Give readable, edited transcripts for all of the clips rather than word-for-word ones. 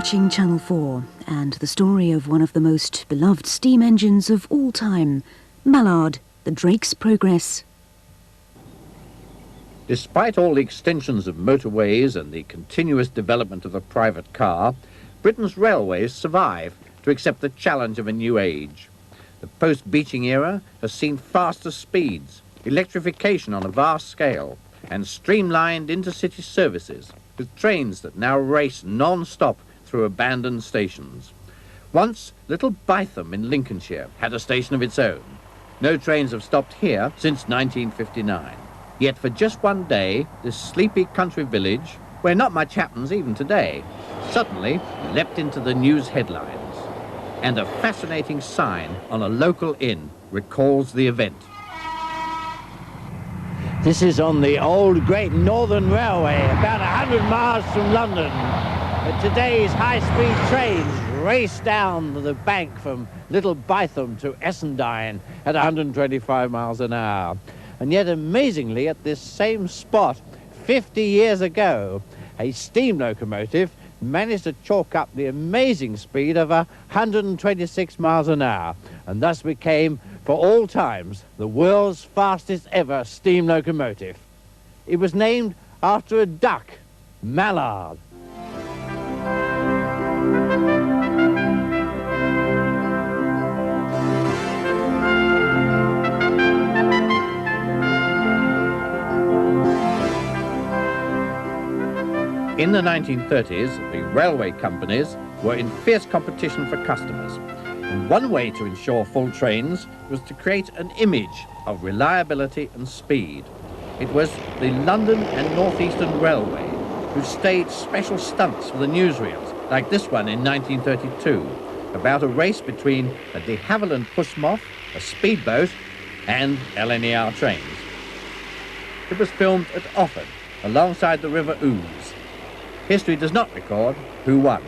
watching Channel 4 and the story of one of the most beloved steam engines of all time, Mallard, the Drake's Progress. Despite all the extensions of motorways and the continuous development of the private car, Britain's railways survive to accept the challenge of a new age. The post-Beeching era has seen faster speeds, electrification on a vast scale, and streamlined intercity services, with trains that now race non-stop through abandoned stations. Once, Little Bytham in Lincolnshire had a station of its own. No trains have stopped here since 1959. Yet for just one day, this sleepy country village, where not much happens even today, suddenly leapt into the news headlines. And a fascinating sign on a local inn recalls the event. This is on the old Great Northern Railway, about 100 miles from London. Today's high-speed trains race down the bank from Little Bytham to Essendine at 125 miles an hour. And yet, amazingly, at this same spot, 50 years ago, a steam locomotive managed to chalk up the amazing speed of 126 miles an hour, and thus became, for all times, the world's fastest ever steam locomotive. It was named after a duck, Mallard. In the 1930s, the railway companies were in fierce competition for customers. And one way to ensure full trains was to create an image of reliability and speed. It was the London and North Eastern Railway who staged special stunts for the newsreels, like this one in 1932, about a race between a de Havilland Pushmoth, a speedboat, and LNER trains. It was filmed at Offord, alongside the River Ouse. History does not record who won.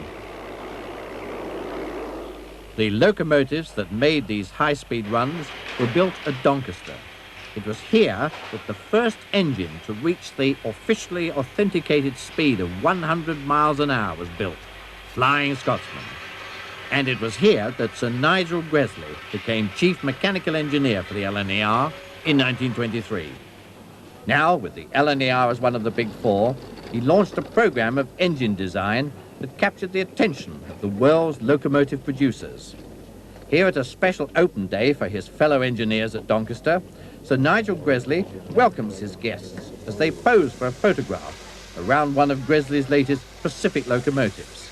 The locomotives that made these high-speed runs were built at Doncaster. It was here that the first engine to reach the officially authenticated speed of 100 miles an hour was built, Flying Scotsman. And it was here that Sir Nigel Gresley became Chief Mechanical Engineer for the LNER in 1923. Now, with the LNER as one of the big four, he launched a program of engine design that captured the attention of the world's locomotive producers. Here at a special open day for his fellow engineers at Doncaster, Sir Nigel Gresley welcomes his guests as they pose for a photograph around one of Gresley's latest Pacific locomotives.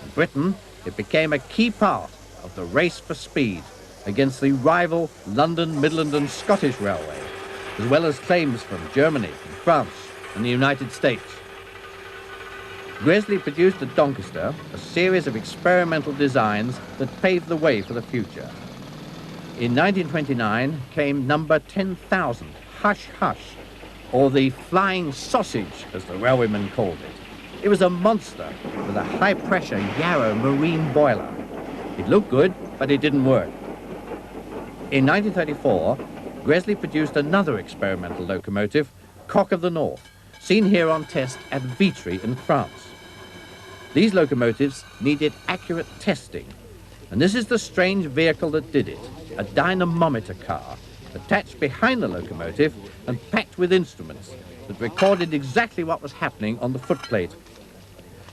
In Britain, it became a key part of the race for speed against the rival London, Midland and Scottish Railway, as well as claims from Germany, from France and the United States. Gresley produced at Doncaster a series of experimental designs that paved the way for the future. In 1929 came number 10,000, Hush Hush, or the Flying Sausage, as the railwaymen called it. It was a monster with a high-pressure Yarrow marine boiler. It looked good, but it didn't work. In 1934, Gresley produced another experimental locomotive, Cock of the North, seen here on test at Vitry in France. These locomotives needed accurate testing, and this is the strange vehicle that did it, a dynamometer car, attached behind the locomotive and packed with instruments that recorded exactly what was happening on the footplate.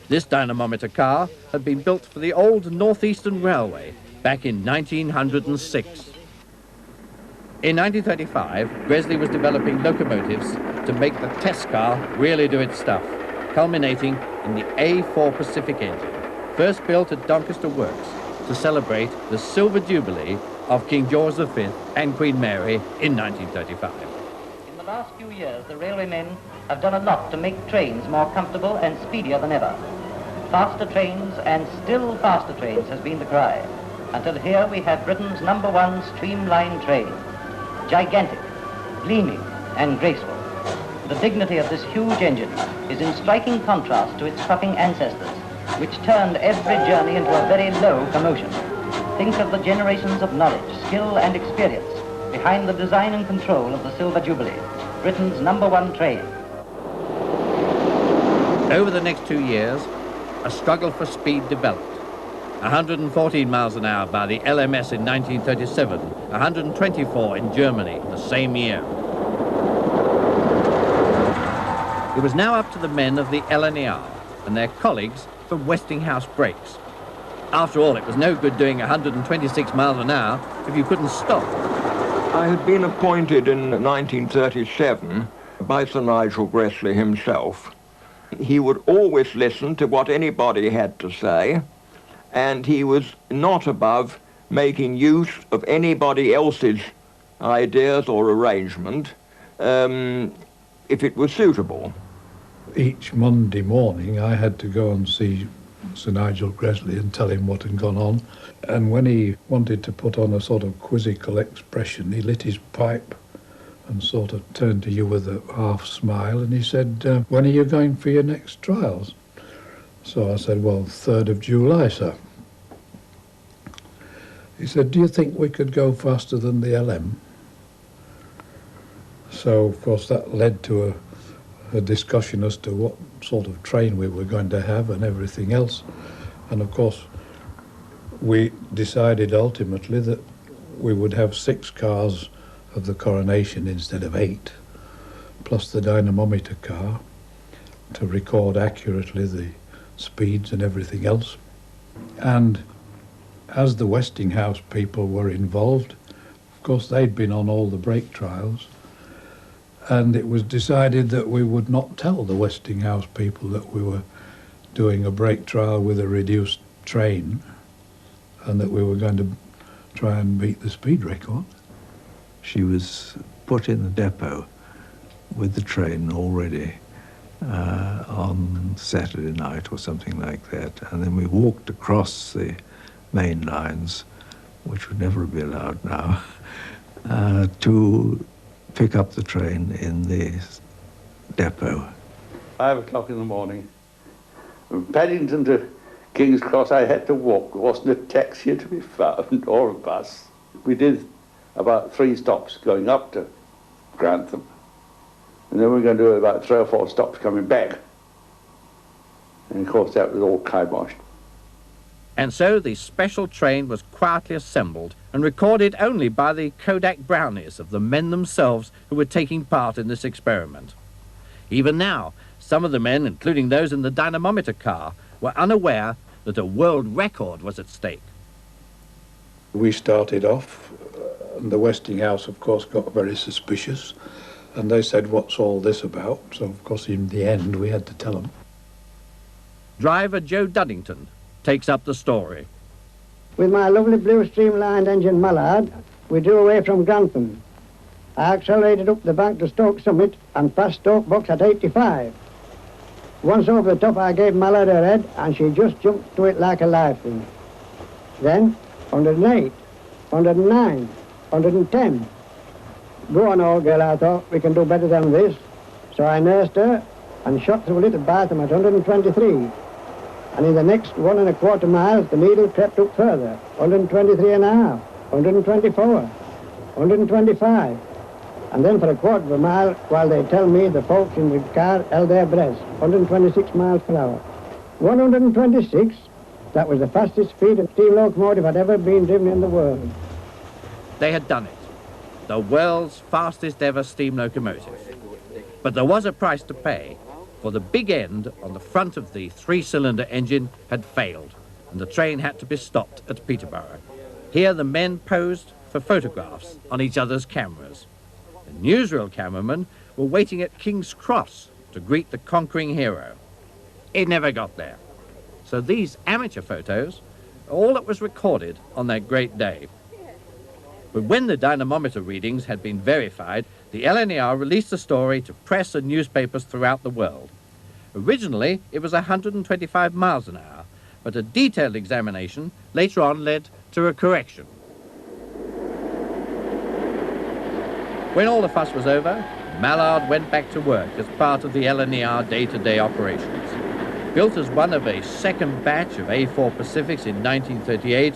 This dynamometer car had been built for the old North Eastern Railway back in 1906. In 1935, Gresley was developing locomotives to make the test car really do its stuff, culminating in the A4 Pacific engine, first built at Doncaster Works to celebrate the Silver Jubilee of King George V and Queen Mary in 1935. In the last few years, the railwaymen have done a lot to make trains more comfortable and speedier than ever. Faster trains and still faster trains has been the cry, until here we have Britain's #1 streamlined train, gigantic, gleaming and graceful. The dignity of this huge engine is in striking contrast to its puffing ancestors, which turned every journey into a very low commotion. Think of the generations of knowledge, skill and experience behind the design and control of the Silver Jubilee, Britain's #1 train. Over the next 2 years, a struggle for speed developed. 114 miles an hour by the LMS in 1937, 124 in Germany the same year. It was now up to the men of the LNER and their colleagues from Westinghouse Brakes. After all, it was no good doing 126 miles an hour if you couldn't stop. I had been appointed in 1937 by Sir Nigel Gresley himself. He would always listen to what anybody had to say, and he was not above making use of anybody else's ideas or arrangement if it was suitable. Each Monday morning I had to go and see Sir Nigel Gresley and tell him what had gone on. And when he wanted to put on a sort of quizzical expression, he lit his pipe and sort of turned to you with a half smile, and he said, when are you going for your next trials? So I said, well, 3rd of July, sir. He said, do you think we could go faster than the LM? So, of course, that led to a discussion as to what sort of train we were going to have and everything else. And, of course, we decided ultimately that we would have 6 cars of the Coronation instead of 8, plus the dynamometer car to record accurately the speeds and everything else. And as the Westinghouse people were involved, of course they'd been on all the brake trials, and it was decided that we would not tell the Westinghouse people that we were doing a brake trial with a reduced train and that we were going to try and beat the speed record. She was put in the depot with the train already on Saturday night or something like that, and then we walked across the main lines, which would never be allowed now, to pick up the train in the depot. 5 o'clock in the morning. From Paddington to King's Cross I had to walk. There wasn't a taxi to be found or a bus. We did about 3 stops going up to Grantham, and then we were going to do about 3 or 4 stops coming back. And of course that was all kiboshed. And so the special train was quietly assembled and recorded only by the Kodak brownies of the men themselves who were taking part in this experiment. Even now, some of the men, including those in the dynamometer car, were unaware that a world record was at stake. We started off, and the Westinghouse, of course, got very suspicious, and they said, what's all this about? So, of course, in the end, we had to tell them. Driver Joe Duddington takes up the story. With my lovely blue streamlined engine Mallard, we drew away from Grantham. I accelerated up the bank to Stoke Summit and past Stoke Box at 85. Once over the top, I gave Mallard her head, and she just jumped to it like a live thing. Then, 108, 109, 110. Go on, old girl, I thought, we can do better than this. So I nursed her and shot through a little bathroom at 123. And in the next 1¼ miles, the needle crept up further, 123½, 124, 125. And then for a quarter of a mile, while they tell me the folks in the car held their breaths, 126 miles per hour. 126, that was the fastest speed a steam locomotive had ever been driven in the world. They had done it. The world's fastest ever steam locomotive. But there was a price to pay, for the big end on the front of the 3-cylinder engine had failed, and the train had to be stopped at Peterborough. Here the men posed for photographs on each other's cameras. The newsreel cameramen were waiting at King's Cross to greet the conquering hero. It never got there. So these amateur photos are all that was recorded on that great day. But when the dynamometer readings had been verified, the LNER released the story to press and newspapers throughout the world. Originally, it was 125 miles an hour, but a detailed examination later on led to a correction. When all the fuss was over, Mallard went back to work as part of the LNER day-to-day operations. Built as one of a second batch of A4 Pacifics in 1938,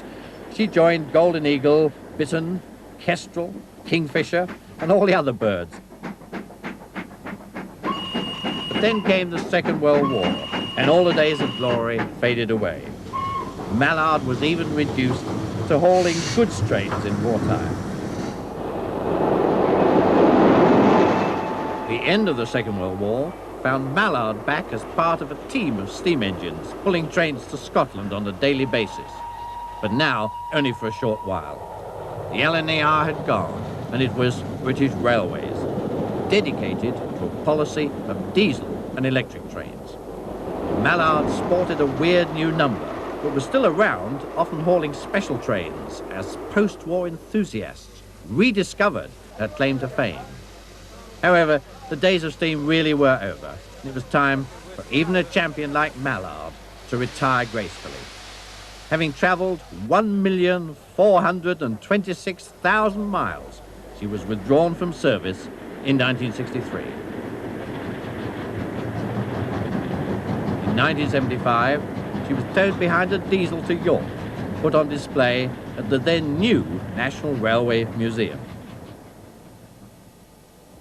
she joined Golden Eagle, Bittern, Kestrel, Kingfisher, and all the other birds. But then came the Second World War, and all the days of glory faded away. Mallard was even reduced to hauling goods trains in wartime. The end of the Second World War found Mallard back as part of a team of steam engines pulling trains to Scotland on a daily basis, but now only for a short while. The LNER had gone, and it was British Railways, dedicated to a policy of diesel and electric trains. Mallard sported a weird new number, but was still around, often hauling special trains as post-war enthusiasts rediscovered her claim to fame. However, the days of steam really were over. It was time for even a champion like Mallard to retire gracefully. Having travelled 1,426,000 miles, she was withdrawn from service in 1963. In 1975, she was towed behind a diesel to York, put on display at the then new National Railway Museum.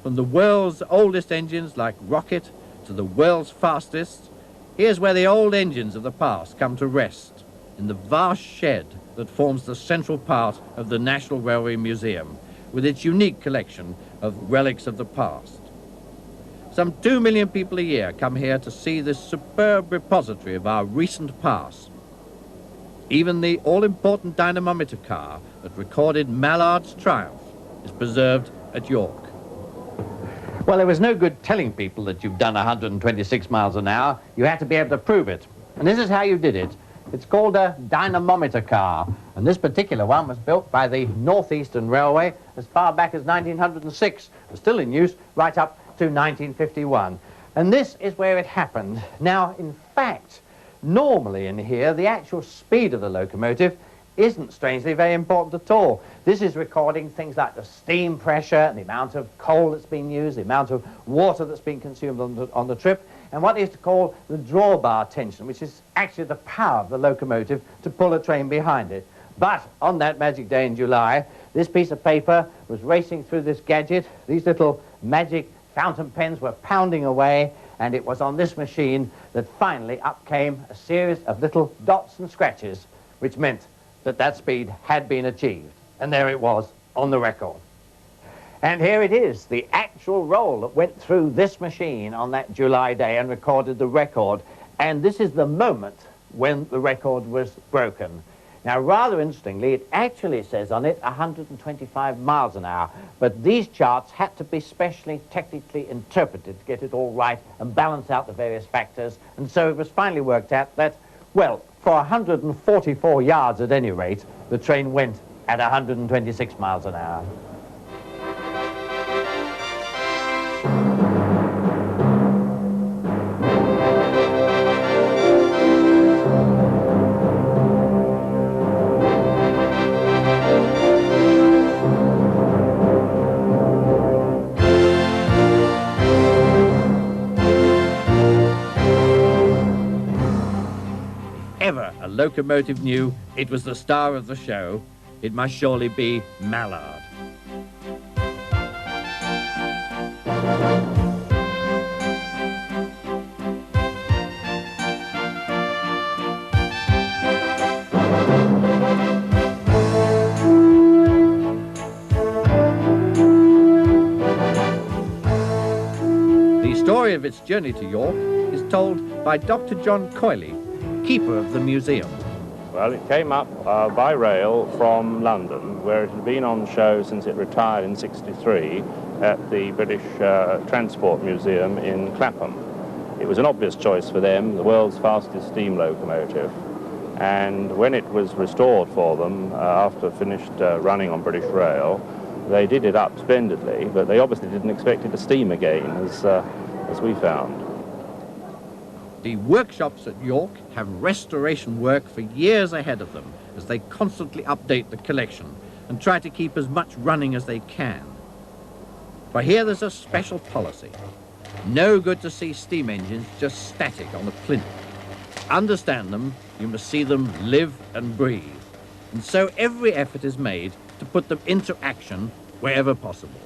From the world's oldest engines like Rocket to the world's fastest, here's where the old engines of the past come to rest, in the vast shed that forms the central part of the National Railway Museum, with its unique collection of relics of the past. Some 2 million people a year come here to see this superb repository of our recent past. Even the all-important dynamometer car that recorded Mallard's triumph is preserved at York. Well, there was no good telling people that you've done 126 miles an hour. You had to be able to prove it. And this is how you did it. It's called a dynamometer car. And this particular one was built by the North Eastern Railway as far back as 1906. It was still in use right up to 1951. And this is where it happened. Now, in fact, normally in here, the actual speed of the locomotive isn't, strangely, very important at all. This is recording things like the steam pressure, the amount of coal that's been used, the amount of water that's been consumed on the trip, and what is to call the drawbar tension, which is actually the power of the locomotive to pull a train behind it. But on that magic day in July, this piece of paper was racing through this gadget. These little magic fountain pens were pounding away, and it was on this machine that finally up came a series of little dots and scratches, which meant that that speed had been achieved. And there it was on the record. And here it is, the actual roll that went through this machine on that July day and recorded the record. And this is the moment when the record was broken. Now, rather interestingly, it actually says on it 125 miles an hour, but these charts had to be specially technically interpreted to get it all right and balance out the various factors. And so it was finally worked out that, well, for 144 yards at any rate, the train went at 126 miles an hour. Ever a locomotive knew it was the star of the show, it must surely be Mallard. The story of its journey to York is told by Dr. John Coyley, keeper of the museum. Well, it came up by rail from London, where it had been on show since it retired in '63 at the British Transport Museum in Clapham. It was an obvious choice for them, the world's fastest steam locomotive. And when it was restored for them after finished running on British Rail, they did it up splendidly, but they obviously didn't expect it to steam again, as we found. The workshops at York have restoration work for years ahead of them as they constantly update the collection and try to keep as much running as they can. For here there's a special policy. No good to see steam engines just static on a plinth. To understand them, you must see them live and breathe. And so every effort is made to put them into action wherever possible.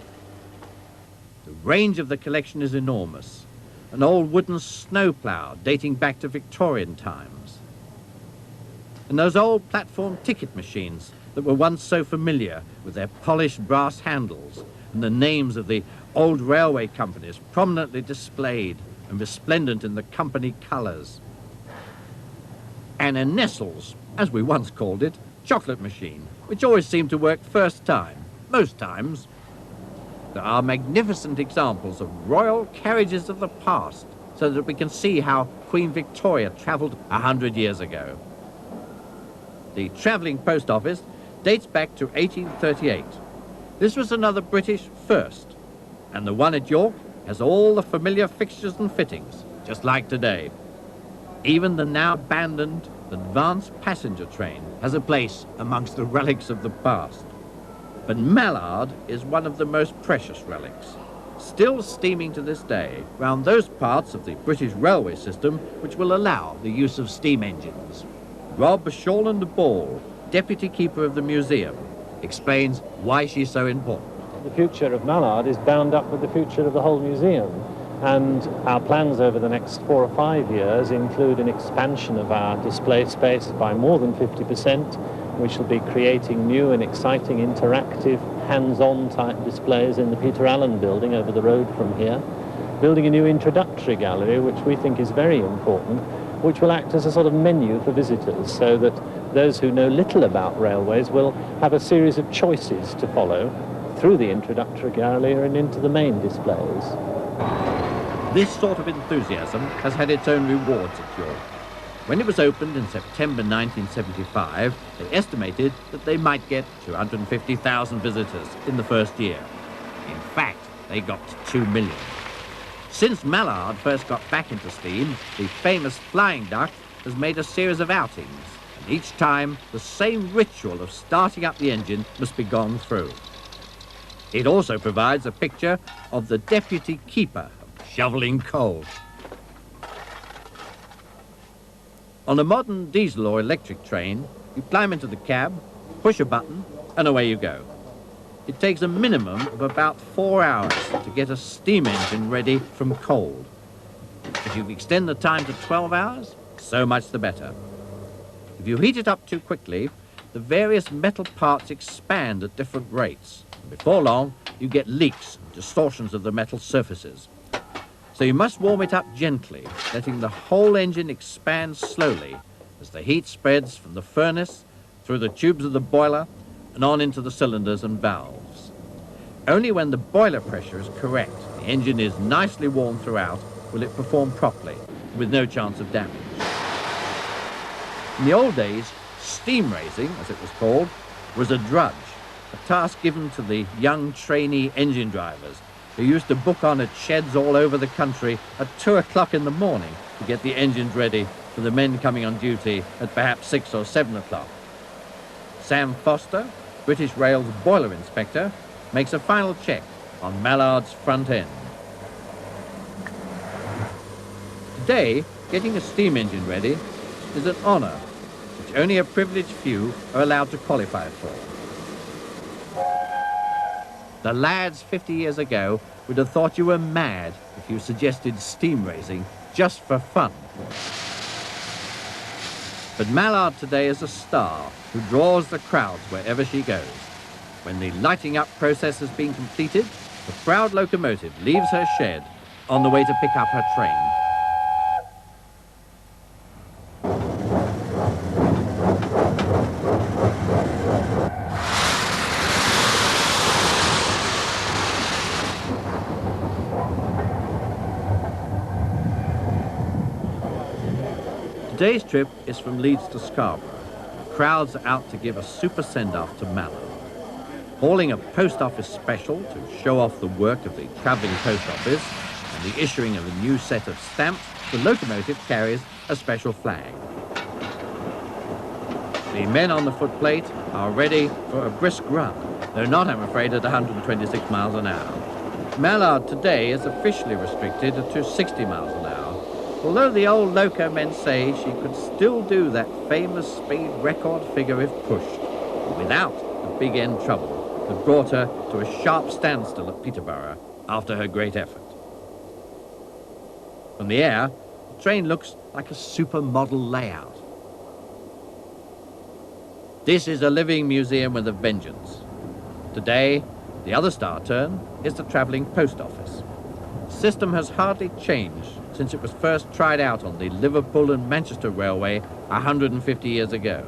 The range of the collection is enormous. an old wooden snowplough dating back to Victorian times. And those old platform ticket machines that were once so familiar with their polished brass handles and the names of the old railway companies prominently displayed and resplendent in the company colours. And a Nestle's, as we once called it, chocolate machine, which always seemed to work first time, most times. There are magnificent examples of royal carriages of the past, so that we can see how Queen Victoria travelled 100 years ago. The travelling post office dates back to 1838. This was another British first, and the one at York has all the familiar fixtures and fittings, just like today. Even the now abandoned advanced passenger train has a place amongst the relics of the past. But Mallard is one of the most precious relics, still steaming to this day round those parts of the British railway system which will allow the use of steam engines. Rob Shorland-Ball, deputy keeper of the museum, explains why she's so important. The future of Mallard is bound up with the future of the whole museum, and our plans over the next 4 or 5 years include an expansion of our display space by more than 50%. We shall be creating new and exciting interactive hands-on type displays in the Peter Allen building over the road from here, building a new introductory gallery which we think is very important, which will act as a sort of menu for visitors so that those who know little about railways will have a series of choices to follow through the introductory gallery and into the main displays. This sort of enthusiasm has had its own rewards at York. When it was opened in September 1975, they estimated that they might get 250,000 visitors in the first year. In fact, they got to 2 million. Since Mallard first got back into steam, the famous Flying Duck has made a series of outings, and each time the same ritual of starting up the engine must be gone through. It also provides a picture of the deputy keeper shoveling coal. On a modern diesel or electric train, you climb into the cab, push a button, and away you go. It takes a minimum of about 4 hours to get a steam engine ready from cold. If you extend the time to 12 hours, so much the better. If you heat it up too quickly, the various metal parts expand at different rates. And before long, you get leaks and distortions of the metal surfaces. So you must warm it up gently, letting the whole engine expand slowly as the heat spreads from the furnace through the tubes of the boiler and on into the cylinders and valves. Only when the boiler pressure is correct, the engine is nicely warm throughout, will it perform properly, with no chance of damage. In the old days, steam raising, as it was called, was a drudge, a task given to the young trainee engine drivers who used to book on at sheds all over the country at 2 o'clock in the morning to get the engines ready for the men coming on duty at perhaps 6 or 7 o'clock. Sam Foster, British Rail's boiler inspector, makes a final check on Mallard's front end. Today, getting a steam engine ready is an honour which only a privileged few are allowed to qualify for. The lads 50 years ago would have thought you were mad if you suggested steam raising just for fun. But Mallard today is a star who draws the crowds wherever she goes. When the lighting up process has been completed, the proud locomotive leaves her shed on the way to pick up her train. Today's trip is from Leeds to Scarborough. The crowds are out to give a super send-off to Mallard. Hauling a post office special to show off the work of the travelling post office and the issuing of a new set of stamps, the locomotive carries a special flag. The men on the footplate are ready for a brisk run, though not, I'm afraid, at 126 miles an hour. Mallard today is officially restricted to 60 miles an hour. Although the old Loco men say she could still do that famous speed record figure if pushed, without the big end trouble that brought her to a sharp standstill at Peterborough after her great effort. From the air, the train looks like a supermodel layout. This is a living museum with a vengeance. Today, the other star turn is the travelling post office. The system has hardly changed since it was first tried out on the Liverpool and Manchester Railway 150 years ago.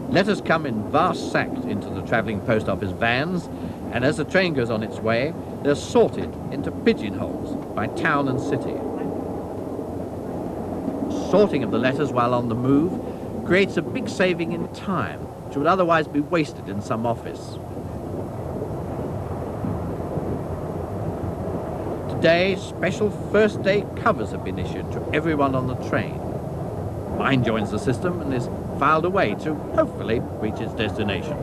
Letters come in vast sacks into the travelling post office vans, and as the train goes on its way, they're sorted into pigeonholes by town and city. Sorting of the letters while on the move creates a big saving in time, which would otherwise be wasted in some office. Today, special first day covers have been issued to everyone on the train. Mine joins the system and is filed away to hopefully reach its destination.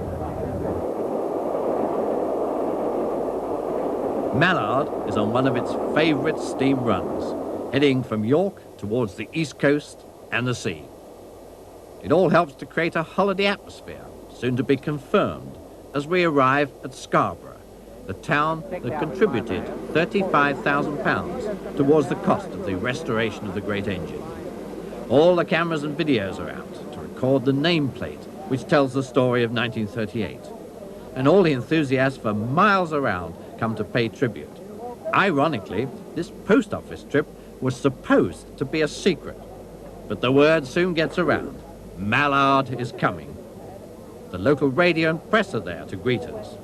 Mallard is on one of its favourite steam runs, heading from York towards the east coast and the sea. It all helps to create a holiday atmosphere, soon to be confirmed, as we arrive at Scarborough, the town that contributed £35,000 towards the cost of the restoration of the great engine. All the cameras and videos are out to record the nameplate, which tells the story of 1938. And all the enthusiasts for miles around come to pay tribute. Ironically, this post office trip was supposed to be a secret, but the word soon gets around. Mallard is coming. The local radio and press are there to greet us.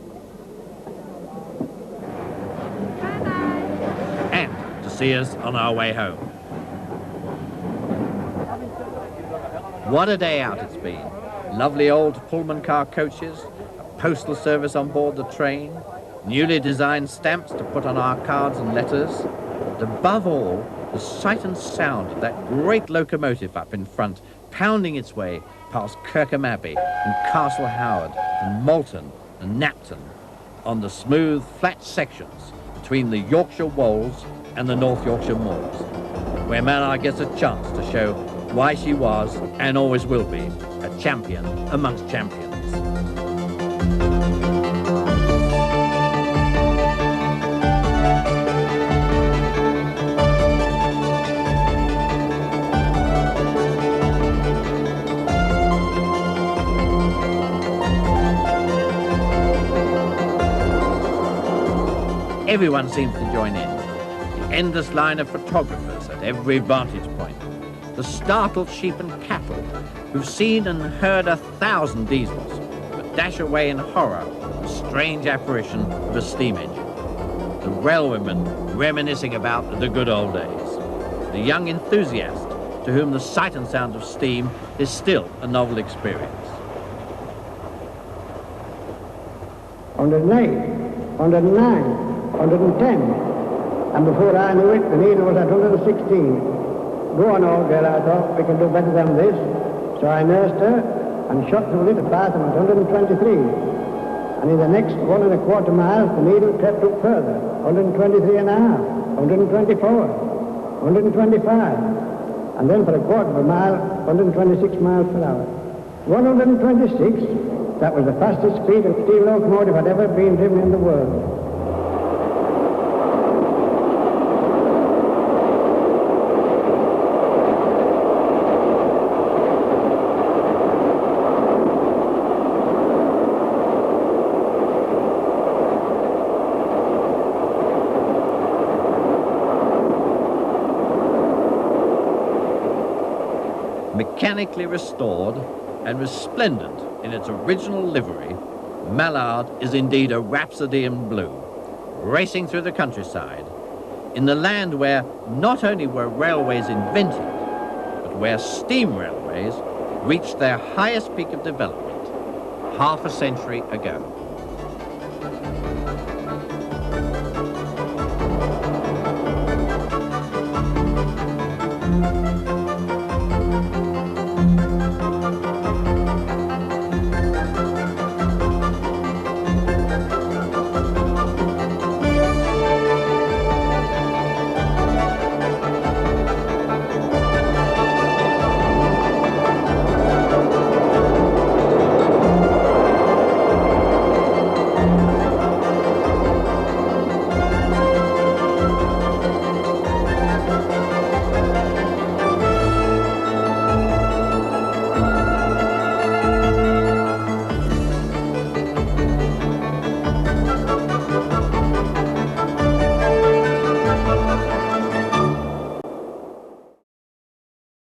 And to see us on our way home. What a day out it's been. Lovely old Pullman car coaches, a postal service on board the train, newly designed stamps to put on our cards and letters, and above all, the sight and sound of that great locomotive up in front, pounding its way past Kirkham Abbey and Castle Howard and Malton and Knapton on the smooth, flat sections between the Yorkshire Wolds and the North Yorkshire Moors, where Mallard gets a chance to show why she was, and always will be, a champion amongst champions. Everyone seems to join in. The endless line of photographers at every vantage point. The startled sheep and cattle who've seen and heard 1,000 diesels, but dash away in horror at the strange apparition of a steam engine. The railwaymen reminiscing about the good old days. The young enthusiast to whom the sight and sound of steam is still a novel experience. 108, 109. 110, and before I knew it, the needle was at 116. Go on, old girl, I thought, we can do better than this. So I nursed her and shot through it at Batham at 123. And in the next 1¼ miles, the needle crept up further, 123 and a half, 124, 125, and then for 1/4 mile, 126 miles per hour. 126, that was the fastest speed of steam locomotive had ever been driven in the world. Mechanically restored and resplendent in its original livery, Mallard is indeed a rhapsody in blue, racing through the countryside, in the land where not only were railways invented, but where steam railways reached their highest peak of development half a century ago.